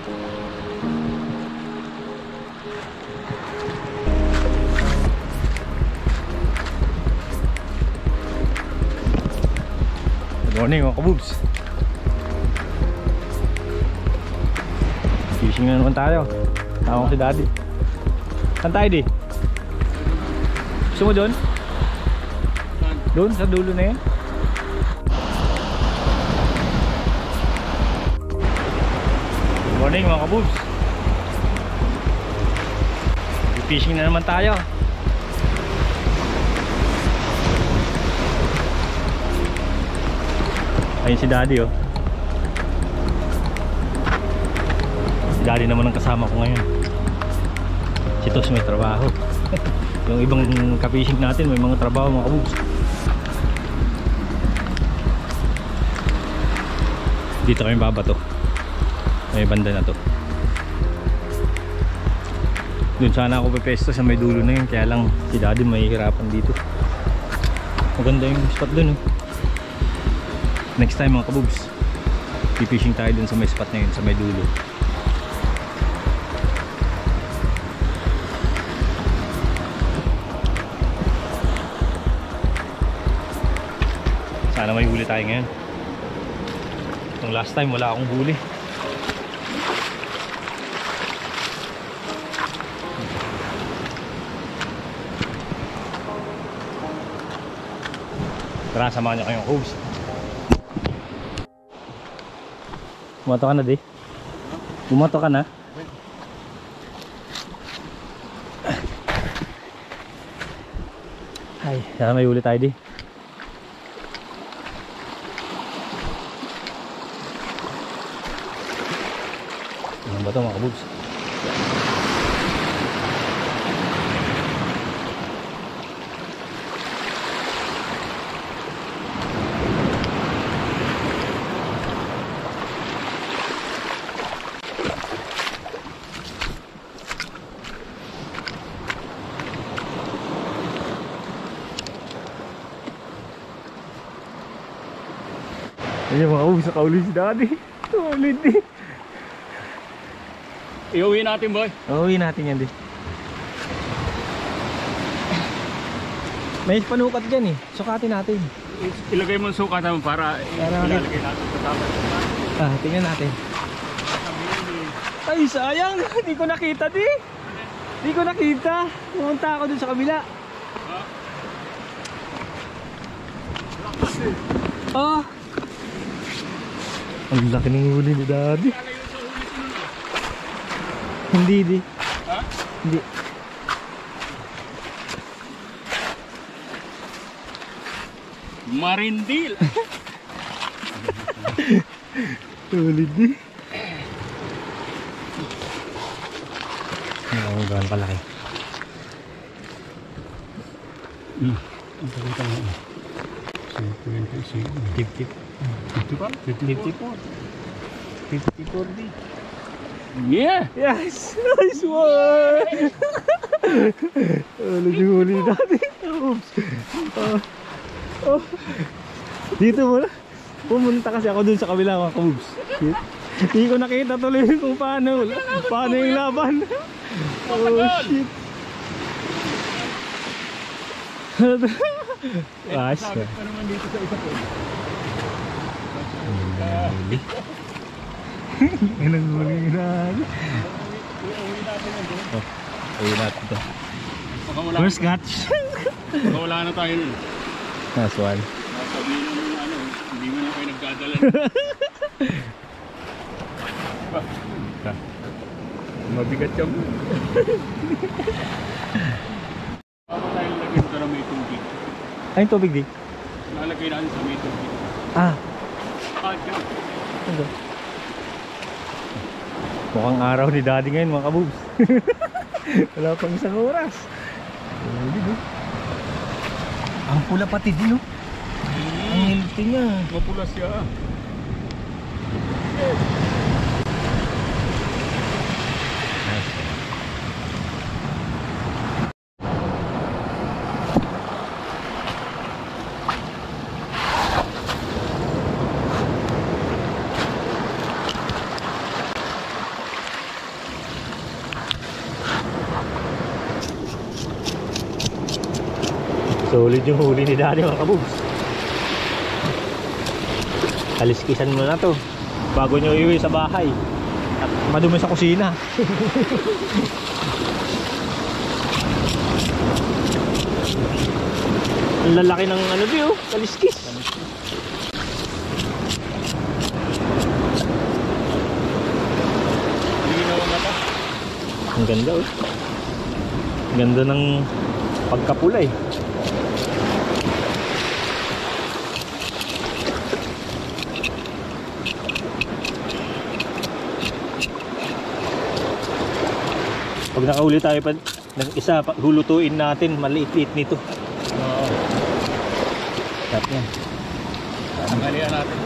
Good morning mga kabubs. Fishing na naman tayo. Tawag si daddy. Saan tayo di? Gusto mo doon? Doon sa dulo na yan. Good morning mga kabubs. Fishing na naman tayo. Ayun si daddy oh. Si daddy naman ang kasama ko ngayon. Si Tos may trabaho. Yung ibang ka-fishing natin may mga trabaho mga kabubs. Dito kami babato. May banda na to. Doon sana ako pepesto sa may dulo na yun. Kaya lang si daddy may hirapan dito. Maganda yung spot dun oh. Next time mga kabubs, pipishing tayo dun sa may spot na yun, sa may dulo. Sana may huli tayo ngayon. Itong last time wala akong huli. Tara, samahan niyo kayong kabubs. Bumato ka na di? Bumato ka na? Ay, sana may huli tayo di. Ano ba ito mga kabubs? Ayan mga kabubs, nakauli si daddy. Ulit di. Iuwi natin boy. Uuwi natin yan di. May panukat dyan eh. Sukatin natin. Ilagay mo ang sukat naman para ilalagay natin sa tapat. Tingnan natin. Ay sayang, hindi ko nakita di. Hindi ko nakita. Pumunta ako dun sa kabila. Oh. Ang laki ng huli ni daddy. Hindi di. Ha? Hindi. Marindil. Huli di. Ang gano'n kalaki. Ang pakita mo. 50. 54 di. Yeah! Yes! Nice one! Huli dati. Oops. Dito muna. Pumunta kasi ako dun sa kabila mga kabubs. Hindi ko nakita tuloy kung paano yung laban. Oh shit. Nice. Sabit pa naman dito sa isa po. Ilang huli na. Iuwi natin yan doon. Uwi natin ito. First catch. Baka wala na tayo nun. Nice one. Sabihin mo yung ano, hindi mo na kayo nagdadala. Mabigat yan mo. Baka tayo lagyan para may tubig. Ay, yung tubig di? Nalagay natin sa may tubig. Ah. Kahit yan. Ano? Mukhang araw ni daddy ngayon mga kabubs. Wala pang isang oras. Ang pula pati din oh. Ang healthy niya. Mapula siya. Solid yung huli ni Daddy mga kabubs. Kaliskisan mo na to bago nyo iuwi sa bahay at madumi sa kusina. Ang lalaki ng ano diyo, kaliskis. Ang ganda oh. Ang ganda ng pagkapula eh. Pag nakauli tayo pa ng isa, hulutuin natin, maliit-liit nito. Oo. Sarap yan. Tangalian natin.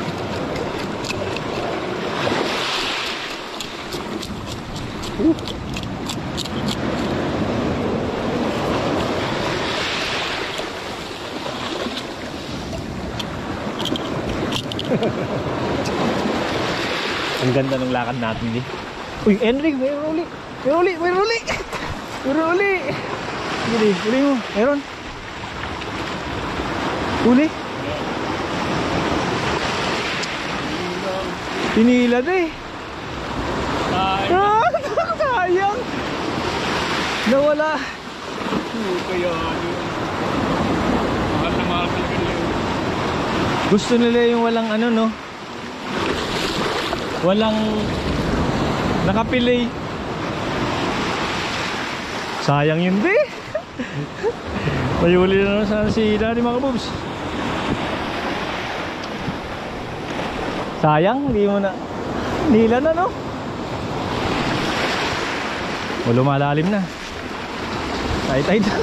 Ang ganda ng lakad natin eh. Uy, Henry, mayroon uli. Mayroon uli, mayroon uli. Mayroon uli. Uli, uli mo. Mayroon. Uli. Pinilad eh. Ah, sayang. Nawala. Kaya mahal na mahal talaga nila. Gusto nila yung walang ano no. Walang nakapilay. Sayang yun di. May uli na naman sana si Daddy mga kabubs. Sayang, hindi mo na nila na no. O lumalalim na. Tight na.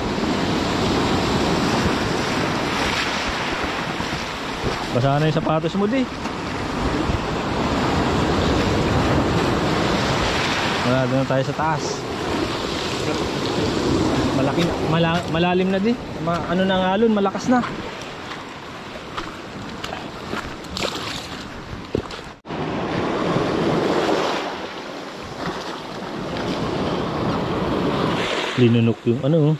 Basa na yung sapatos mo di. Wala, doon na tayo sa taas. Malalim na di. Ano na nga alon, malakas na. Linunok yung ano,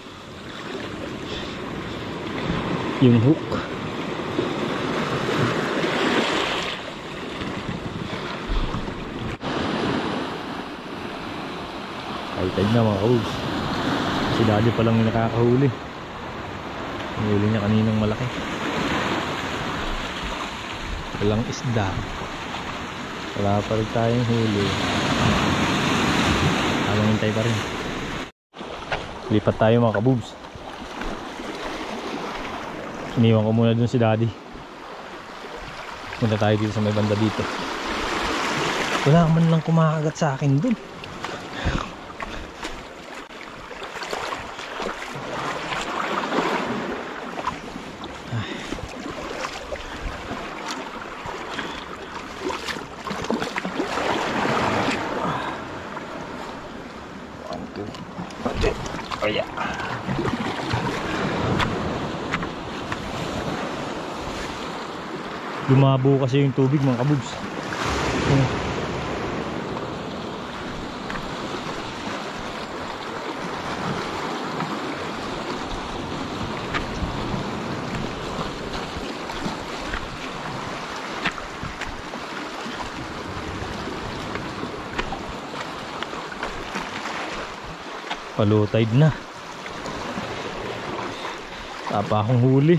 yung hook. Tight na mga kabubs. Si Daddy pa lang yung nakakahuli. Huli niya kaninang malaki. Walang isda. Wala pa rin tayong huli. Alang hintay pa rin. Lipat tayo mga kabubs. Iniwan ko muna dun si Daddy. Punta tayo dito sa may banda dito. Wala man lang kumakagat sa akin dun. Kaya lumabo kasi yung tubig mga kabubs. Low tide na. Tapa akong huli.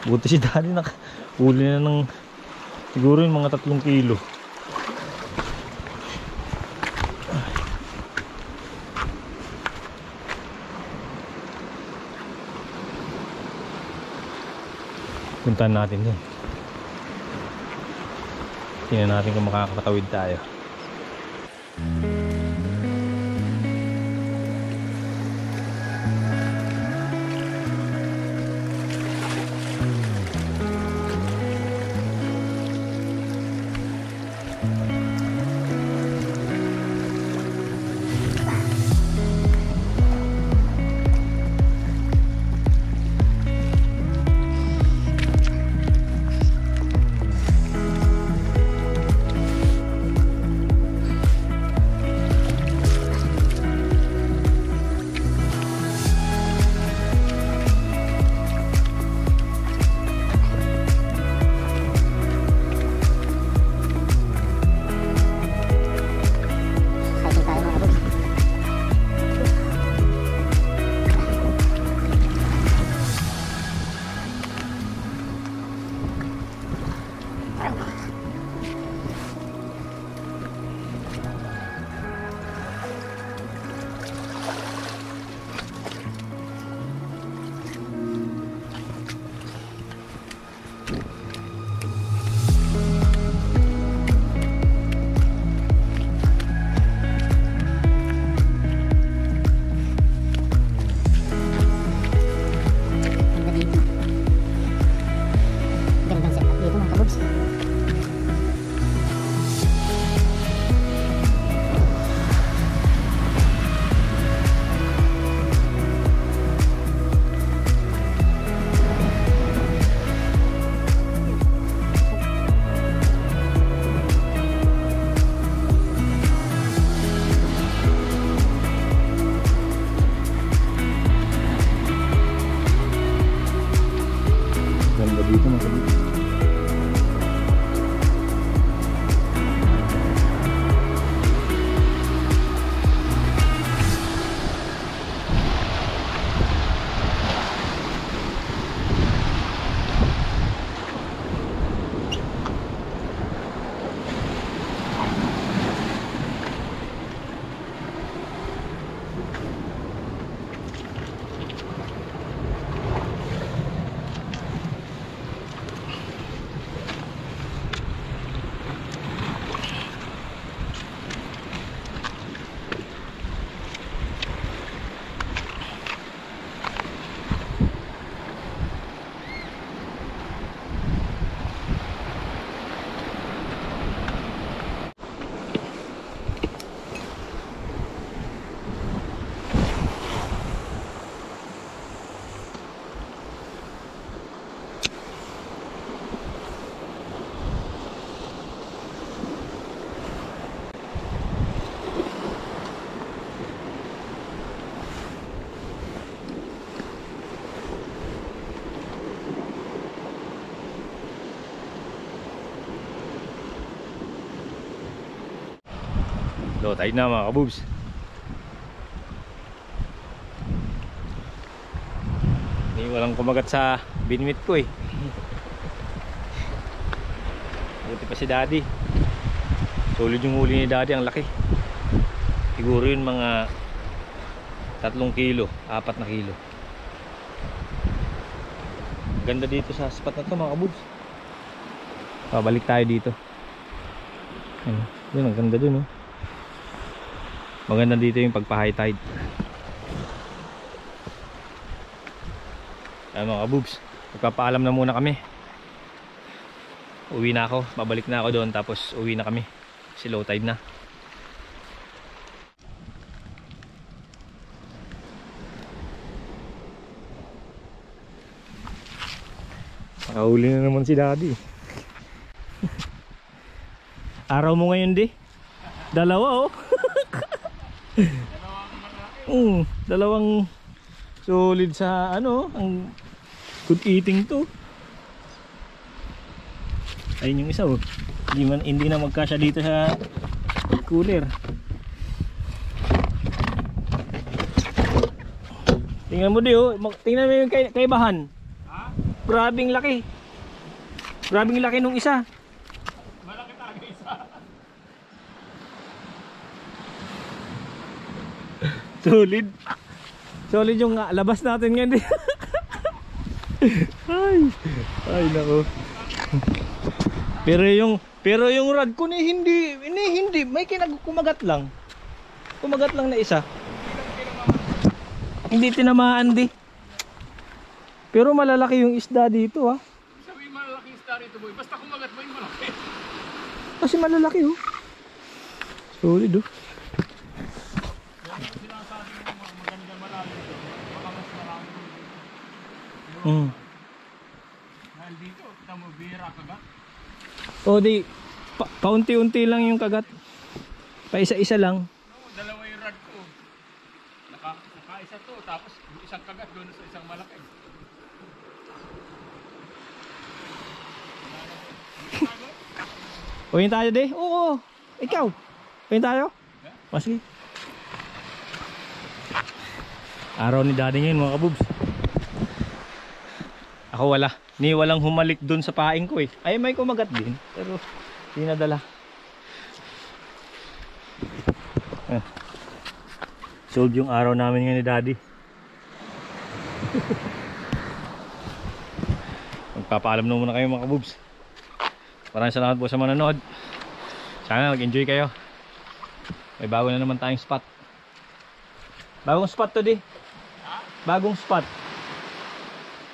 Buti si Daddy huli na ng siguro yung mga 3 kilo. Puntahan natin dun. Tingnan natin kung makakatawid tayo. Low tide na mga kabubs. Hindi walang kumagat sa binmit ko eh. Buti pa si daddy. Solid yung huli ni daddy, ang laki. Siguro yun mga 3 kilo, 4 na kilo. Ganda dito sa spot na to mga kabubs. Balik tayo dito. Ayun, yun ang ganda dun oh. Maganda dito yung pagpa-high tide. Ayan mga kabubs, magpapaalam na muna kami. Uwi na ako, babalik na ako doon, tapos uwi na kami kasi low tide na. Nakahuli na naman si daddy. Araw mo ngayon di? Dalawa oh. Dalawang solid sa ano, ang good eating to. Ayun yung isa oh. Hindi na magkasya dito sa cooler. Tingnan mo di oh, tingnan mo yung kaibahan. Grabing laki. Grabing laki nung isa. Malaki talaga isa. Solid. Solid yung labas natin ngayon. Ay nako. Pero yung rod ko hindi may kumagat lang. Kumagat lang na isa. Hindi tinamaan di. Pero malalaki yung isda dito ah. Sabihin malaki isda rito boy. Basta kumagat mo yung malaki. Kasi malalaki oh. Solid oh. Dahil dito, kita mo bira kagat. O di, paunti-unti lang yung kagat. Paisa-isa lang. Dalawa yung rod ko. Nakaisa to, tapos isang kagat doon sa isang malaki. Uwin tayo di? Oo, ikaw. Uwin tayo? Sige. Araw ni daddy ngayon mga kabubs. Ako wala. Walang humalik dun sa paing ko eh. Ay may kumagat din. Pero di nadala. Solve yung araw namin ngayon ni daddy. Magpapaalam na muna kayo mga kabubs. Maraming salamat po sa manonood. Sana nag-enjoy kayo. May bago na naman tayong spot. Bagong spot to di. Bagong spot.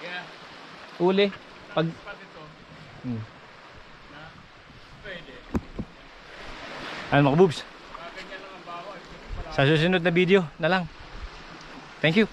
Yeah. Uli. Pag Spot ito. Na pwede. ano mga kabubs, Ganyan lang ang bawa. sa susunod na video na lang. Thank you.